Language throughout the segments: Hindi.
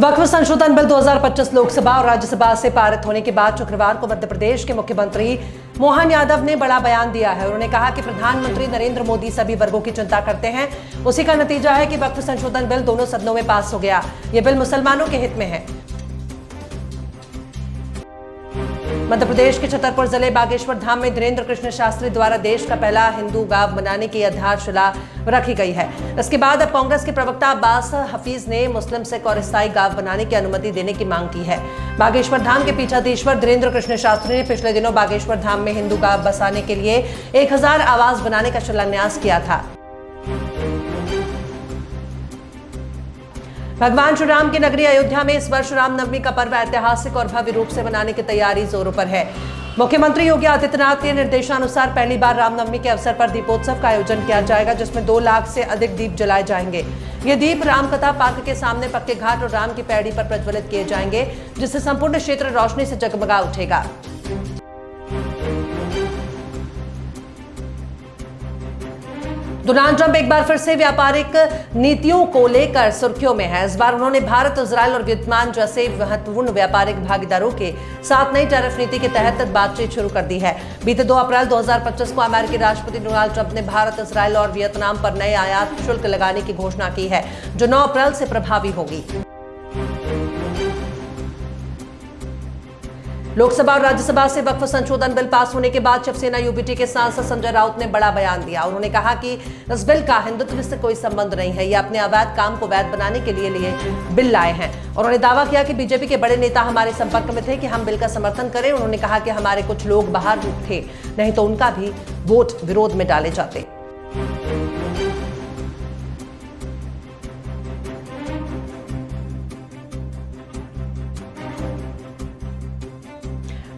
वक्फ संशोधन बिल 2025 लोकसभा और राज्यसभा से पारित होने के बाद शुक्रवार को मध्य प्रदेश के मुख्यमंत्री मोहन यादव ने बड़ा बयान दिया है। उन्होंने कहा कि प्रधानमंत्री नरेंद्र मोदी सभी वर्गों की चिंता करते हैं। उसी का नतीजा है कि वक्फ संशोधन बिल दोनों सदनों में पास हो गया। ये बिल मुसलमानों के हित में है। मध्य प्रदेश के छतरपुर जिले बागेश्वर धाम में धीरेन्द्र कृष्ण शास्त्री द्वारा देश का पहला हिंदू गांव बनाने की आधारशिला रखी गई है। इसके बाद अब कांग्रेस के प्रवक्ता अब्बास हफीज ने मुस्लिम सिख और ईसाई गांव बनाने की अनुमति देने की मांग की है। बागेश्वर धाम के पीठाधीश्वर धीरेन्द्र कृष्ण शास्त्री ने पिछले दिनों बागेश्वर धाम में हिंदू गांव बसाने के लिए 1000 आवास बनाने का शिलान्यास किया था। भगवान श्री राम की नगरी अयोध्या में इस वर्ष रामनवमी का पर्व ऐतिहासिक और भव्य रूप से मनाने की तैयारी जोरों पर है। मुख्यमंत्री योगी आदित्यनाथ के निर्देशानुसार पहली बार रामनवमी के अवसर पर दीपोत्सव का आयोजन किया जाएगा, जिसमें 2 लाख से अधिक दीप जलाए जाएंगे। ये दीप रामकथा पार्क के सामने पक्के घाट और राम की पैड़ी पर प्रज्वलित किए जाएंगे, जिससे संपूर्ण क्षेत्र रोशनी से जगमगा उठेगा। डोनाल्ड ट्रंप एक बार फिर से व्यापारिक नीतियों को लेकर सुर्खियों में है। इस बार उन्होंने भारत, इजरायल और वियतनाम जैसे महत्वपूर्ण व्यापारिक भागीदारों के साथ नई टैरिफ नीति के तहत बातचीत शुरू कर दी है। बीते 2 अप्रैल 2025 को अमेरिकी राष्ट्रपति डोनाल्ड ट्रंप ने भारत, इजरायल और वियतनाम पर नए आयात शुल्क लगाने की घोषणा की है, जो 9 अप्रैल से प्रभावी होगी। लोकसभा और राज्यसभा से वक्फ संशोधन बिल पास होने के बाद शिवसेना यूबीटी के सांसद संजय राउत ने बड़ा बयान दिया। उन्होंने कहा कि इस बिल का हिंदुत्व से कोई संबंध नहीं है। ये अपने अवैध काम को वैध बनाने के लिए बिल लाए हैं। उन्होंने दावा किया कि बीजेपी के बड़े नेता हमारे संपर्क में थे कि हम बिल का समर्थन करें। उन्होंने कहा कि हमारे कुछ लोग बाहर थे, नहीं तो उनका भी वोट विरोध में डाले जाते।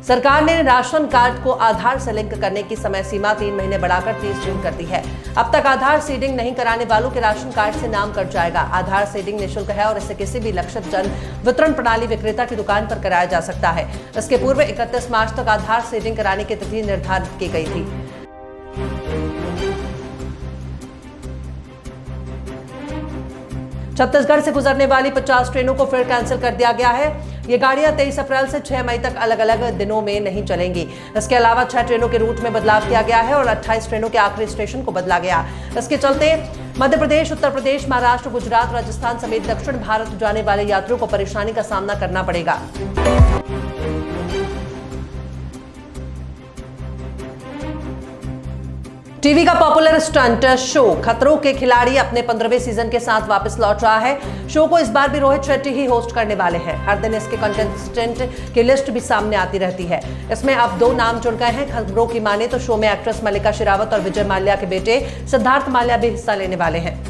सरकार ने राशन कार्ड को आधार से लिंक करने की समय सीमा 3 महीने बढ़ाकर 30 जून कर दी है। अब तक आधार सीडिंग नहीं कराने वालों के राशन कार्ड से नाम कट जाएगा। आधार सीडिंग निःशुल्क है और इसे किसी भी लक्षित जन वितरण प्रणाली विक्रेता की दुकान पर कराया जा सकता है। इसके पूर्व 31 मार्च तक आधार सीडिंग कराने की तिथि निर्धारित की गई थी। छत्तीसगढ़ से गुजरने वाली 50 ट्रेनों को फिर कैंसिल कर दिया गया है। ये गाड़ियां 23 अप्रैल से 6 मई तक अलग अलग दिनों में नहीं चलेंगी। इसके अलावा 6 ट्रेनों के रूट में बदलाव किया गया है और 28 ट्रेनों के आखिरी स्टेशन को बदला गया। इसके चलते मध्य प्रदेश, उत्तर प्रदेश, महाराष्ट्र, गुजरात, राजस्थान समेत दक्षिण भारत जाने वाले यात्रियों को परेशानी का सामना करना पड़ेगा। टीवी का पॉपुलर स्टंट शो खतरों के खिलाड़ी अपने 15वें सीजन के साथ वापस लौट रहा है। शो को इस बार भी रोहित शेट्टी ही होस्ट करने वाले हैं। हर दिन इसके कंटेस्टेंट की लिस्ट भी सामने आती रहती है। इसमें अब 2 नाम जुड़ गए हैं। खबरों की माने तो शो में एक्ट्रेस मल्लिका शेरावत और विजय माल्या के बेटे सिद्धार्थ माल्या भी हिस्सा लेने वाले हैं।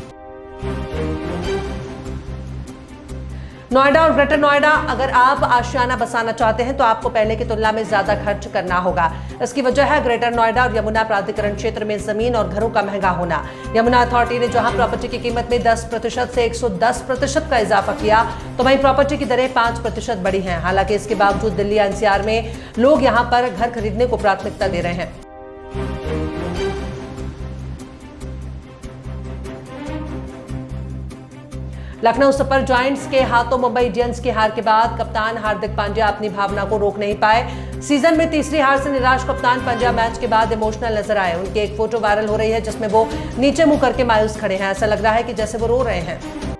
नोएडा और ग्रेटर नोएडा, अगर आप आशियाना बसाना चाहते हैं तो आपको पहले की तुलना में ज्यादा खर्च करना होगा। इसकी वजह है ग्रेटर नोएडा और यमुना प्राधिकरण क्षेत्र में जमीन और घरों का महंगा होना। यमुना अथॉरिटी ने जहां प्रॉपर्टी की कीमत में 10% से 110% का इजाफा किया, तो वहीं प्रॉपर्टी की दरें 5% बढ़ी हैं। हालांकि इसके बावजूद दिल्ली एनसीआर में लोग यहां पर घर खरीदने को प्राथमिकता दे रहे हैं। लखनऊ सुपर जायंट्स के हाथों मुंबई इंडियंस की हार के बाद कप्तान हार्दिक पांड्या अपनी भावना को रोक नहीं पाए। सीजन में तीसरी हार से निराश कप्तान पांड्या मैच के बाद इमोशनल नजर आए। उनकी एक फोटो वायरल हो रही है, जिसमें वो नीचे मुंह करके मायूस खड़े हैं। ऐसा लग रहा है कि जैसे वो रो रहे हैं।